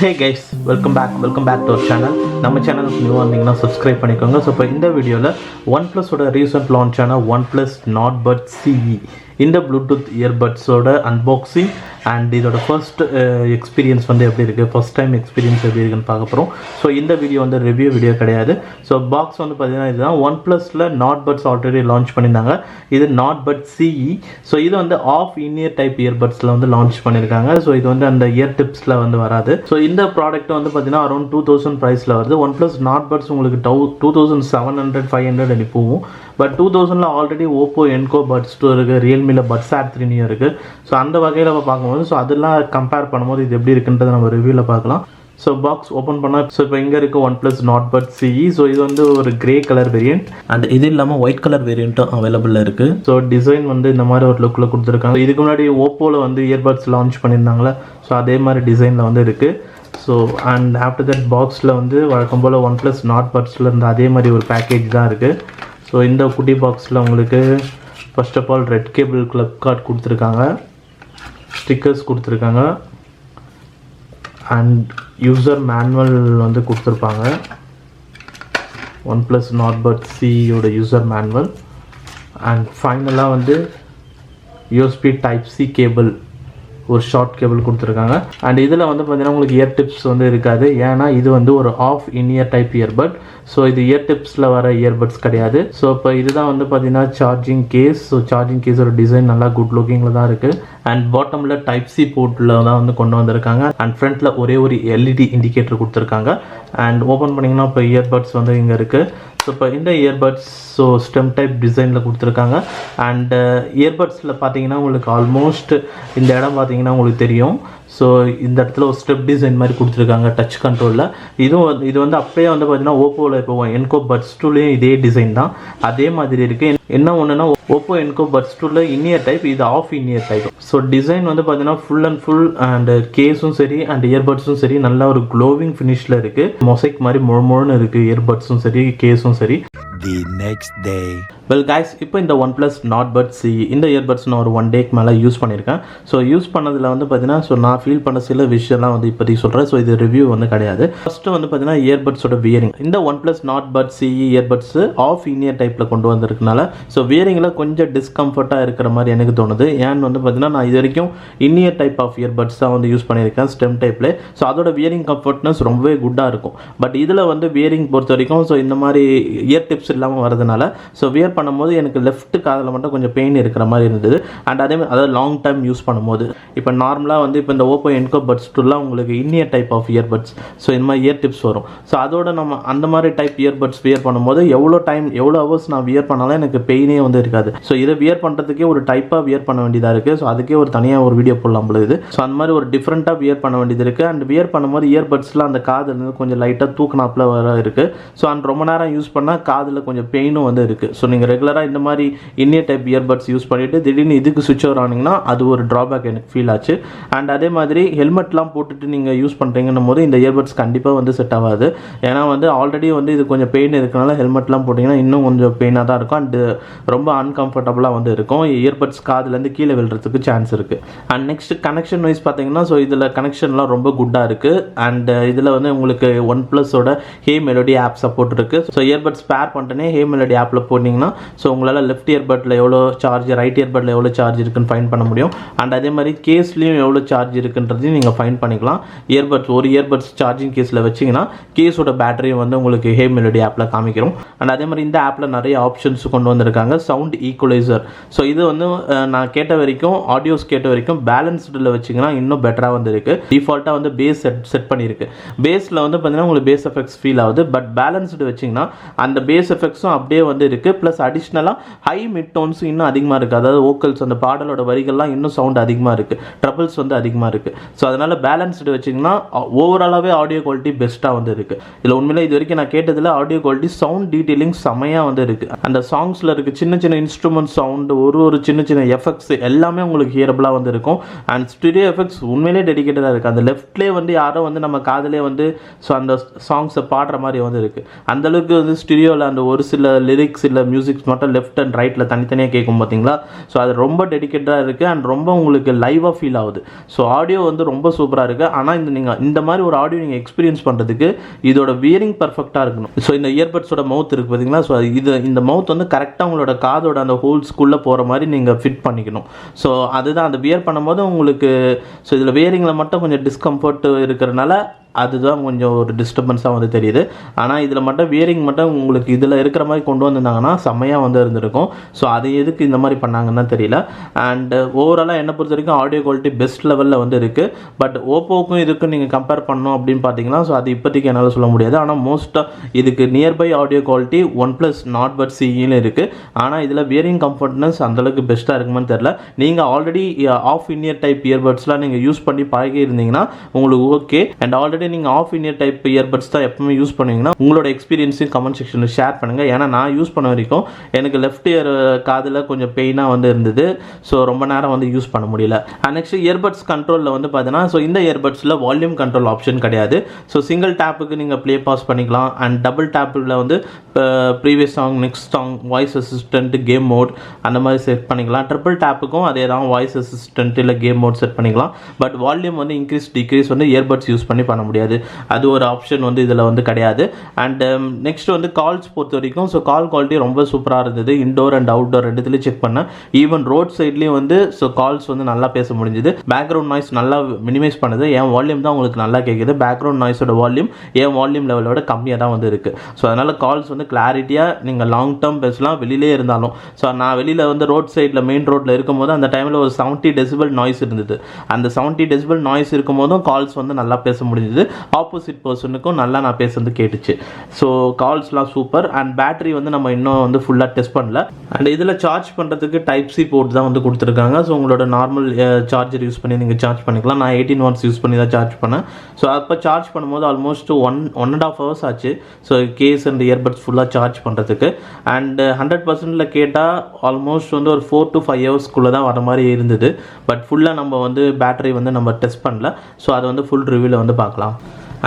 Hey guys, welcome back to our channel. நம்ம சேனலுக்கு நியூவாக இருந்தீங்கன்னா சப்ஸ்கிரைப் பண்ணிக்கோங்க. ஸோ இப்போ இந்த வீடியோவில் ஒன்ப்ளஸோட ரீசெண்ட் லான்ச் ஆன OnePlus Earbuds CE இந்த ப்ளூடூத் இயர்பட்ஸோட அன்பாக்சிங் அண்ட் இதோட ஃபர்ஸ்ட் எக்ஸ்பீரியன்ஸ் வந்து எப்படி இருக்குது, ஃபர்ஸ்ட் டைம் எக்ஸ்பீரியன்ஸ் எப்படி இருக்குன்னு பார்க்க போகிறோம். ஸோ இந்த வீடியோ வந்து ரிவ்யூ வீடியோ கிடையாது. ஸோ பாக்ஸ் வந்து பார்த்தீங்கன்னா இதுதான் ஒன்ப்ளஸில் Earbuds ஆல்ரெடி லான்ச் பண்ணியிருந்தாங்க. இது Earbuds CE. ஸோ இது வந்து ஆஃப் இன்இயர் டைப் இயர்பட்ஸில் வந்து லான்ச் பண்ணியிருக்காங்க. ஸோ இது வந்து அந்த இயர் டிப்ஸில் வந்து வராது. ஸோ இந்த ப்ராடக்ட் வந்து பார்த்தீங்கன்னா அரௌண்ட் 2000 ப்ரைஸில் வருது. OnePlus Earbuds உங்களுக்கு 2700 500 அடி போகும். பட் 2000ல் ஆல்ரெடி ஓப்போ என்கோ பட்ஸ் 2 இருக்குது, ரியல்மியில் பட்ஸ் ஆட் 3 இருக்குது. ஸோ அந்த வகையில் நம்ம பார்க்கும்போது ஸோ அதெல்லாம் கம்பேர் பண்ணும்போது இது எப்படி இருக்குன்றதை நம்ம ரிவ்யூவில் பார்க்கலாம். ஸோ பாக்ஸ் ஓப்பன் பண்ணால் ஸோ இப்போ இங்கே இருக்குது OnePlus Earbuds CE. ஸோ இது வந்து ஒரு கிரே கலர் வேரியண்ட் அண்ட் இது இல்லாமல் ஒயிட் கலர் வேரியண்ட்டும் அவைலபிளாக இருக்குது. ஸோ டிசைன் வந்து இந்த மாதிரி ஒரு லுக்கில் கொடுத்துருக்காங்க. இதுக்கு முன்னாடி ஓப்போவில் வந்து இயர்பட்ஸ் லான்ச் பண்ணியிருந்தாங்களே, ஸோ அதே மாதிரி டிசைனில் வந்து இருக்குது. ஸோ அண்ட் ஆஃப்டர் தட் பாக்ஸில் வந்து வழக்கம் போல் OnePlus Earbudsல இருந்து அதே மாதிரி ஒரு பேக்கேஜ் தான் இருக்குது. ஸோ இந்த குட்டி பாக்ஸில் உங்களுக்கு first of all red cable club card கொடுத்துருக்காங்க, ஸ்டிக்கர்ஸ் கொடுத்துருக்காங்க அண்ட் யூசர் மேனுவல் வந்து கொடுத்துருப்பாங்க. OnePlus Earbuds CEயோட யூசர் மேனுவல் அண்ட் ஃபைனலாக வந்து USB Type-C கேபிள், ஒரு ஷார்ட் கேபிள் கொடுத்துருக்காங்க. அண்ட் இதில் வந்து பார்த்தீங்கன்னா உங்களுக்கு இயர் டிப்ஸ் வந்து இருக்காது, ஏன்னா இது வந்து ஒரு half in ear type earbud. So இது இயர் டிப்ஸில் வர இயர்பட்ஸ் கிடையாது. ஸோ இப்போ இதுதான் வந்து பார்த்தீங்கன்னா சார்ஜிங் கேஸ். ஸோ சார்ஜிங் கேஸோட டிசைன் நல்லா குட் லுக்கிங்கில் தான் இருக்குது. அண்ட் பாட்டமில் Type-C போர்ட்டில் தான் வந்து கொண்டு வந்திருக்காங்க. அண்ட் ஃப்ரண்ட்டில் ஒரே ஒரு LED இண்டிகேட்டர் கொடுத்துருக்காங்க. அண்ட் ஓப்பன் பண்ணிங்கன்னா இப்போ இயர்பட்ஸ் வந்து இங்கே இருக்குது. ஸோ இப்போ இந்த இயர்பட்ஸ் ஸோ ஸ்டெம் டைப் டிசைனில் கொடுத்துருக்காங்க. அண்ட் இயர்பட்ஸில் பார்த்தீங்கன்னா உங்களுக்கு ஆல்மோஸ்ட் இந்த இடம் பார்த்தீங்கன்னா உங்களுக்கு தெரியும். ஸோ இந்த இடத்துல ஒரு ஸ்டெப் டிசைன் மாதிரி கொடுத்துருக்காங்க டச் கண்ட்ரோலில். இது வந்து அப்படியே வந்து பார்த்தீங்கன்னா ஓப்போவில் இப்போ என்கோ பட்ஸ் 2லேயும் இதே டிசைன் தான், அதே மாதிரி இருக்குது. என்ன ஒன்றுனா ஓப்போ என்கோ பட்ஸ் 2ல இன்இயர் டைப், இது half in ear type. So design வந்து பார்த்தீங்கன்னா ஃபுல் அண்ட் ஃபுல் அண்ட் கேஸும் சரி அண்ட் இயர்பட்ஸும் சரி நல்ல ஒரு க்ளோவிங் ஃபினிஷில் இருக்குது. மொசைக் மாதிரி முழுமுழுன்னு இருக்குது இயர்பட்ஸும் சரி கேஸும் சரி. The next day. Well guys, இப்போ இந்த OnePlus Earbuds CE இந்த இயர்பட்ஸ் நான் ஒரு 1 டேக்கு மேலே யூஸ் பண்ணியிருக்கேன். ஸோ யூஸ் பண்ணதில் வந்து பார்த்தீங்கன்னா ஸோ நான் ஃபீல் பண்ண சில விஷயம்லாம் வந்து இப்போதைக்கு சொல்கிறேன். ஸோ இது ரிவ்யூ வந்து கிடையாது. ஃபஸ்ட்டு வந்து பார்த்தீங்கன்னா இயர்பட்ஸோட வியரிங். இந்த OnePlus Earbuds CE earbuds of in ear டைப்பில் கொண்டு வந்திருக்கனால ஸோ வியரிங்கில் கொஞ்சம் டிஸ்கம்ஃபர்ட்டாக இருக்கிற மாதிரி எனக்கு தோணுது. ஏன்னு வந்து பார்த்தீங்கன்னா நான் இது வரைக்கும் இன்இயர் டைப் ஆஃப் இயர்பட்ஸ் தான் வந்து யூஸ் பண்ணியிருக்கேன் ஸ்டெம் டைப்பில். ஸோ அதோட வியரிங் கம்ஃபர்ட்னஸ் ரொம்பவே குட்டாக இருக்கும். பட் இதில் வந்து வியரிங் பொறுத்த வரைக்கும் ஸோ இந்த மாதிரி இயர் டிப்ஸ் இல்லாமல் வரதுனால ஸோ வியர் பண்ணும்போது எனக்கு லெஃப்ட் காதில் மட்டும் கொஞ்சம் பெயின் இருக்கிற மாதிரி இருந்தது. அண்ட் அதே மாதிரி அதாவது லாங் டைம் யூஸ் பண்ணும்போது இப்போ நார்மலாக வந்து இப்போ இந்த ஓப்போ என்கோ பட்ஸ் 2லாம் உங்களுக்கு in ear type of earbuds so இந்த மாதிரி இயர் டிப்ஸ் வரும். ஸோ அதோட நம்ம அந்த மாதிரி டைப் இயர்பட்ஸ் வியர் பண்ணும்போது எவ்வளோ ஹவர்ஸ் நான் வியர் பண்ணாலும் எனக்கு பெயினே வந்து இருக்காது. ஸோ இதை வியர் பண்ணுறதுக்கே ஒரு டைப்பாக வியர் பண்ண வேண்டியதாக இருக்குது. ஸோ அதுக்கே ஒரு தனியாக ஒரு வீடியோ போடலாம் பொழுது. ஸோ அந்த மாதிரி ஒரு டிஃப்ரெண்ட்டாக வியர் பண்ண வேண்டியது இருக்குது. அண்ட் வியர் பண்ணும்போது இயர்பட்ஸ்லாம் அந்த காதில் கொஞ்சம் லைட்டாக தூக்கினாப்பில் வர இருக்குது. ஸோ அண்ட் ரொம்ப நேரம் யூஸ் பண்ணால் காதில் கொஞ்சம் பெயினும் வந்து இருக்குது. ஸோ நீங்கள் ரெகுலராக இந்த மாதிரி இன்இயர் டைப் இயர்பட்ஸ் யூஸ் பண்ணிவிட்டு திடீர்னு இதுக்கு சுவிட்ச் ஓவர் ஆனிங்கன்னா அது ஒரு ட்ராபேக் எனக்கு ஃபீல் ஆச்சு. அண்ட் அதே மாதிரி ஹெல்மெட்லாம் போட்டுட்டு நீங்கள் யூஸ் பண்ணுறீங்கன்னும் போது இந்த இயர்பட்ஸ் கண்டிப்பாக வந்து செட் ஆகாது. ஏன்னா வந்து ஆல்ரெடி வந்து இது கொஞ்சம் பெயின் இருக்கனால ஹெல்மெட்லாம் போட்டிங்கன்னா இன்னும் கொஞ்சம் பெயினாக தான் இருக்கும். அண்டு ரொம்ப அன்கம்ஃபர்டபுளாக வந்து இருக்கும். இயர்பட்ஸ் காதுலேருந்து கீழே விழுறதுக்கு சான்ஸ் இருக்குது. அண்ட் நெக்ஸ்ட் கனெக்ஷன் வைஸ் பார்த்தீங்கன்னா ஸோ இதில் கனெக்ஷன்லாம் ரொம்ப குட்டாக இருக்குது. அண்ட் இதில் வந்து உங்களுக்கு OnePlusோட ஹே மெலோடி ஆப் சப்போர்ட் இருக்குது. ஸோ இயர்பட்ஸ் பேர் பண்ணிட்டேனே ஹே மெலோடி ஆப்பில் போட்டிங்கன்னா ஸோ உங்களால் லெஃப்ட் இயர்பட்டில் எவ்வளோ சார்ஜ், ரைட் இயர்பட்டில் எவ்வளோ சார்ஜ் இருக்குன்னு ஃபைன் பண்ண முடியும். அண்ட் அதே மாதிரி கேஸ்லேயும் எவ்வளோ சார்ஜ் இருக்குன்றதையும் நீங்கள் ஃபைன் பண்ணிக்கலாம். ஒரு இயர்பட்ஸ் சார்ஜிங் கேஸில் வச்சிங்கன்னா கேஸோட பேட்டரியும் வந்து உங்களுக்கு ஹே மெலோடி ஆப்பில் காமிக்கிறோம். அண்ட் அதே மாதிரி இந்த ஆப்பில் நிறைய ஆப்ஷன்ஸ் கொண்டு வந்திருக்காங்க. Sound equaliser. ஸோ இது வந்து நான் கேட்ட வரைக்கும் ஆடியோஸ் கேட்ட வரைக்கும் பேலன்ஸ்டில் வச்சிங்கன்னா இன்னும் பெட்டராக வந்து இருக்குது. டிஃபால்ட்டாக வந்து பேஸ் செட் பண்ணியிருக்கு. பேஸில் வந்து பார்த்தீங்கன்னா உங்களுக்கு பேஸ் எஃபெக்ட்ஸ் ஃபீல் ஆகுது. பட் பேலன்ஸ்டு வச்சிங்கன்னா அந்த பேஸ் எஃபெக்ட்ஸும் அப்படியே வந்து இருக்குது. ப்ளஸ் அடிஷ்னலாக ஹை மிட் டோன்ஸும் இன்னும் அதிகமாக இருக்குது. அதாவது வோக்கல்ஸ் அந்த பாடலோட வரிகள்லாம் இன்னும் சவுண்ட் அதிகமாக இருக்குது, ட்ரபிள்ஸ் வந்து அதிகமாக இருக்குது. ஸோ அதனால் பேலன்ஸ்டு வச்சிங்கன்னா ஓவராலாகவே ஆடியோ குவாலிட்டி பெஸ்ட்டாக வந்து இருக்குது. இதில் உண்மையிலே இது வரைக்கும் நான் கேட்டதில் ஆடியோ குவாலிட்டி சவுண்ட் டீட்டெயிலிங் செமையாக வந்து இருக்குது. அந்த சாங்ஸில் இருக்குது சின்ன சின்ன இன்ஸ்ட்ருமெண்ட் சவுண்டு, ஒரு சின்ன சின்ன எஃபெக்ட்ஸ் எல்லாமே உங்களுக்கு ஹியரபிளாக வந்து இருக்கும். அண்ட் ஸ்டுடியோ எஃபெக்ட்ஸ் உண்மையிலே டெடிக்கேட்டடாக இருக்குது. அந்த லெஃப்ட்லேயே வந்து யாரோ வந்து நம்ம காதிலே வந்து ஸோ அந்த சாங்ஸை பாடுற மாதிரி வந்து இருக்குது. அந்தளவுக்கு வந்து ஸ்டுடியோவில் அந்த ஒரு சில லிரிக்ஸ் இல்லை மியூசிக்ஸ் மட்டும் லெஃப்ட் அண்ட் ரைட்டில் தனித்தனியாக கேட்கும் பார்த்தீங்களா. ஸோ அது ரொம்ப டெடிக்கேட்டடாக இருக்குது அண்ட் ரொம்ப உங்களுக்கு லைவாக ஃபீல் ஆகுது. ஸோ ஆடியோ வந்து ரொம்ப சூப்பராக இருக்குது. ஆனால் நீங்கள் இந்த மாதிரி ஒரு ஆடியோ நீங்கள் எக்ஸ்பீரியன்ஸ் பண்ணுறதுக்கு இதோட வியரிங் பர்ஃபெக்டாக இருக்கணும். ஸோ இந்த இயர்பட்ஸோட மவுத் இருக்குது பார்த்தீங்களா. ஸோ இந்த மவுத் வந்து கரெக்டாக உங்களோட காதோட அந்த ஹோல்ஸ்குள்ளே போகிற மாதிரி நீங்கள் ஃபிட் பண்ணிக்கணும். ஸோ அதுதான் அந்த வியர் பண்ணும்போது உங்களுக்கு ஸோ இதில் வியரிங்கில் மட்டும் கொஞ்சம் டிஸ்கம்ஃபர்ட் இருக்கிறனால அதுதான் கொஞ்சம் ஒரு டிஸ்டர்பன்ஸாக வந்து தெரியுது. ஆனால் இதில் மட்டும் வியரிங் மட்டும் உங்களுக்கு இதில் இருக்கிற மாதிரி கொண்டு வந்திருந்தாங்கன்னா செம்மையாக வந்து இருந்திருக்கும். ஸோ அது எதுக்கு இந்த மாதிரி பண்ணாங்கன்னா தெரியல. அண்ட் ஓவராலாக என்னை பொறுத்த வரைக்கும் ஆடியோ குவாலிட்டி பெஸ்ட் லெவலில் வந்து இருக்குது. பட் ஓப்போவுக்கும் இதுக்கும் நீங்கள் கம்பேர் பண்ணோம் அப்படின்னு பார்த்தீங்கன்னா ஸோ அது இப்போதைக்கு என்னால் சொல்ல முடியாது. ஆனால் மோஸ்ட்டாக இதுக்கு nearby audio quality OnePlus Nordbuds CEன்னு இருக்குது. ஆனால் இதில் வியரிங் கம்ஃபர்ட்னஸ் அந்தளவுக்கு பெஸ்ட்டாக இருக்குமான்னு தெரில. நீங்கள் already half in ear type இயர்பட்ஸ்லாம் நீங்கள் யூஸ் பண்ணி பழகி இருந்தீங்கன்னா உங்களுக்கு ஓகே. அண்ட் ஆல்ரெடி நீங்கள் of in ear type earbuds தான் எப்பவுமே யூஸ் பண்ணுவீங்கன்னா உங்களோட எக்ஸ்பீரியன்ஸையும் கமெண்ட் செக்ஷனில் ஷேர் பண்ணுங்கள். ஏன்னா நான் யூஸ் பண்ண வரைக்கும் எனக்கு லெஃப்ட் இயர் காதில் கொஞ்சம் பெயினாக வந்து இருந்தது. ஸோ ரொம்ப நேரம் வந்து யூஸ் பண்ண முடியல. அண்ட் நெக்ஸ்ட் இயர்பட்ஸ் கண்ட்ரோலில் வந்து பார்த்தீங்கன்னா ஸோ இந்த இயர்பட்ஸில் வால்யூம் கண்ட்ரோல் ஆப்ஷன் கிடையாது. ஸோ சிங்கிள் டேப்புக்கு நீங்கள் ப்ளே பாஸ் பண்ணிக்கலாம். அண்ட் டபுள் டேப்பில் வந்து previous song, next song, voice assistant, game mode அந்த மாதிரி செட் பண்ணிக்கலாம். ட்ரிபிள் டேப்புக்கும் அதே தான் வாய்ஸ் அசிஸ்டன்ட் இல்லை கேம் மோட் செட் பண்ணிக்கலாம். பட் வால்யூம் வந்து இன்க்ரீஸ் டிக்ரீஸ் வந்து இயர்பட்ஸ் யூஸ் பண்ணி பண்ண முடியாது. அது ஒரு ஆப்ஷன் வந்து இதில் வந்து கிடையாது. அண்ட் நெக்ஸ்ட் வந்து கால்ஸ் பொறுத்த வரைக்கும் ஸோ கால் குவாலிட்டி ரொம்ப சூப்பராக இருந்தது. இன்டோர் அண்ட் அவுட்டோர் ரெண்டுத்துலேயும் செக் பண்ணேன். ஈவன் ரோட் சைட்லேயும் வந்து ஸோ கால்ஸ் வந்து நல்லா பேச முடிஞ்சுது. பேக்ரவுண்ட் நாய்ஸ் நல்லா மினிமைஸ் பண்ணுது. என் வால்யூம் தான் உங்களுக்கு நல்லா கேட்குது. பேக்ரவுண்ட் நாய்ஸோட வால்யூம் என் வால்யூம் லெவலோட கம்மியாக தான் வந்து இருக்குது. ஸோ அதனால் கால்ஸ் வந்து கிளாரிட்டியாக நீங்கள் லாங் டேர்ம் பேசலாம் வெளியிலே இருந்தாலும். ஸோ நான் வெளியில் வந்து ரோட் சைடில் மெயின் ரோட்டில் இருக்கும்போது அந்த டைமில் ஒரு 70 டெசிபல் நாய்ஸ் இருந்தது. அந்த 70 டெசிபல் நாய்ஸ் இருக்கும் போதும் கால்ஸ் வந்து நல்லா பேச முடிஞ்சுது. ஆப்போசிட் பர்சனுக்கும் நல்லா நான் பேசுறது கேட்டுச்சு. ஸோ கால்ஸ்லாம் சூப்பர். அண்ட் பேட்டரி வந்து நம்ம இன்னும் வந்து ஃபுல்லாக டெஸ்ட் பண்ணல. அண்ட் இதில் சார்ஜ் பண்ணுறதுக்கு டைப் சி போர்ட் தான் வந்து கொடுத்துருக்காங்க. ஸோ உங்களோட நார்மல் சார்ஜர் யூஸ் பண்ணி நீங்கள் சார்ஜ் பண்ணிக்கலாம். நான் 18 வாட்ஸ் யூஸ் பண்ணி தான் சார்ஜ் பண்ணேன். ஸோ அப்போ சார்ஜ் பண்ணும்போது ஆல்மோஸ்ட் 1.5 hours ஆச்சு. ஸோ கேஸ் அண்ட் இயர்பட்ஸ் ஃபுல்லாக சார்ஜ் பண்ணுறதுக்கு. அண்ட் 100% கேட்டால் ஆல்மோஸ்ட் வந்து ஒரு 4 to 5 hours தான் வர மாதிரி இருந்தது. பட் ஃபுல்லாக நம்ம வந்து பேட்டரி வந்து நம்ம டெஸ்ட் பண்ணல. ஸோ அதை வந்து ஃபுல் ரிவ்யூவில் வந்து பார்க்கலாம்.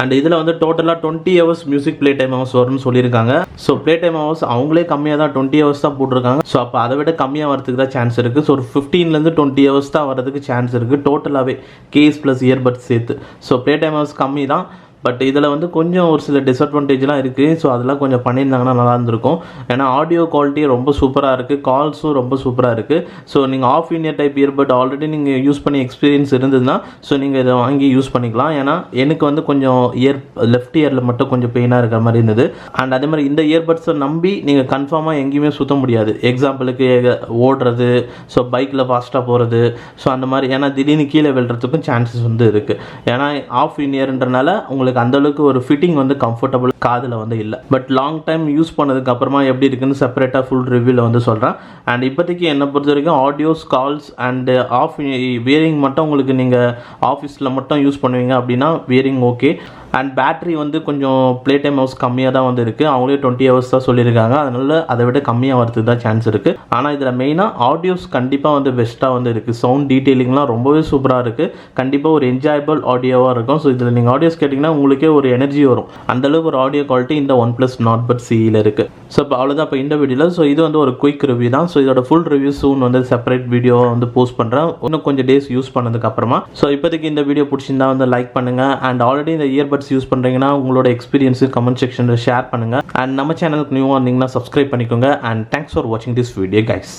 அண்ட் இதில் வந்து டோட்டலாக 20 hours music play time hours வரும்னு சொல்லியிருக்காங்க. ஸோ ப்ளே டைம் ஹவர்ஸ் அவங்களே கம்மியாக தான் 20 hours தான் போட்டிருக்காங்க. ஸோ அப்போ அதை விட கம்மியாக வரதுக்கு தான் சான்ஸ் இருக்குது. ஸோ ஒரு 15 to 20 hours தான் வரதுக்கு சான்ஸ் இருக்குது டோட்டலாகவே கேஸ் ப்ளஸ் இயர்பட்ஸ் சேர்த்து. ஸோ ப்ளே டைம் ஹவர்ஸ் கம்மி தான். பட் இதில் வந்து கொஞ்சம் ஒரு சில டிஸ்அட்வான்டேஜ்லாம் இருக்குது. ஸோ அதெல்லாம் கொஞ்சம் பண்ணியிருந்தாங்கன்னா நல்லா இருந்திருக்கும். ஏன்னா ஆடியோ குவாலிட்டி ரொம்ப சூப்பராக இருக்குது. கால்ஸும் ரொம்ப சூப்பராக இருக்குது. ஸோ நீங்கள் of in ear type earbud already நீங்கள் யூஸ் பண்ணி எக்ஸ்பீரியன்ஸ் இருந்ததுன்னா ஸோ நீங்கள் இதை வாங்கி யூஸ் பண்ணிக்கலாம். ஏன்னா எனக்கு வந்து கொஞ்சம் லெஃப்ட் இயரில் மட்டும் கொஞ்சம் பெயினாக இருக்கிற மாதிரி இருந்தது. அண்ட் அதே மாதிரி இந்த இயர்பட்ஸை நம்பி நீங்கள் கன்ஃபார்மாக எங்கேயுமே சுற்ற முடியாது. எக்ஸாம்பிளுக்கு ஓடுறது, ஸோ பைக்கில் ஃபாஸ்ட்டாக போகிறது, ஸோ அந்த மாதிரி. ஏன்னா திடீர்னு கீழே விழுறதுக்கும் சான்சஸ் வந்து இருக்குது. ஏன்னா ஆஃப் இன் இயர்ன்றனால உங்களுக்கு அந்த அளவுக்கு ஒரு ஃபிட்டிங் வந்து கம்ஃபர்டபுள் காதில் வந்து இல்லை. பட் லாங் டைம் யூஸ் பண்ணதுக்கு அப்புறமா எப்படி இருக்குன்னு செப்பரேட்டாக ஃபுல் ரிவ்யூவில் வந்து சொல்கிறேன். அண்ட் இப்போதைக்கு என்னை பொறுத்த வரைக்கும் audios, calls and half wearing மட்டும் உங்களுக்கு நீங்கள் ஆஃபீஸில் மட்டும் யூஸ் பண்ணுவீங்க அப்படின்னா வியரிங் ஓகே. அண்ட் பேட்டரி வந்து கொஞ்சம் ப்ளே டைம் ஹவர்ஸ் கம்மியாக தான் வந்து இருக்குது. அவங்களே 20 hours தான் சொல்லியிருக்காங்க. அதனால் அதை விட கம்மியாக வரதுக்கு தான் சான்ஸ் இருக்குது. ஆனால் இதில் மெயினாக ஆடியோஸ் கண்டிப்பாக வந்து பெஸ்ட்டாக வந்து இருக்குது. சவுண்ட் டீட்டெயிலிங்லாம் ரொம்பவே சூப்பராக இருக்குது. கண்டிப்பாக ஒரு என்ஜாயபிள் ஆடியோவாக இருக்கும். ஸோ இதில் நீங்கள் ஆடியோஸ் கேட்டிங்கன்னா உங்களுக்கே ஒரு எனர்ஜி வரும். அந்தளவுக்கு ஒரு ஆடியோ குவாலிட்டி இந்த OnePlus Nordbuds CEயில் இருக்குது. ஸோ இப்போ அவ்வளோதான் இப்போ இந்த வீடியோவில். ஸோ இது வந்து ஒரு குயிக் ரிவ்யூ தான். ஸோ இதோட ஃபுல் ரிவ்யூ சூன் வந்து செப்பரேட் வீடியோவாக வந்து போஸ்ட் பண்ணுறேன் இன்னும் கொஞ்சம் டேஸ் யூஸ் பண்ணதுக்கு அப்புறமா. ஸோ இப்போதைக்கு இந்த வீடியோ பிடிச்சிருந்தா வந்து லைக் பண்ணுங்கள். அண்ட் ஆல்ரெடி இந்த இயர்பட்ஸ் யூஸ் பண்ணுறீங்கன்னா உங்களோட எக்ஸ்பீரியன்ஸு கமெண்ட் செக்ஷனில் ஷேர் பண்ணுங்கள். அண்ட் நம்ம சேனலுக்கு நியூவாக இருந்தீங்கன்னா சப்ஸ்கிரைப் பண்ணிக்கோங்க. அண்ட் தேங்க்ஸ் ஃபார் வாட்சிங் திஸ் வீடியோ கைஸ்.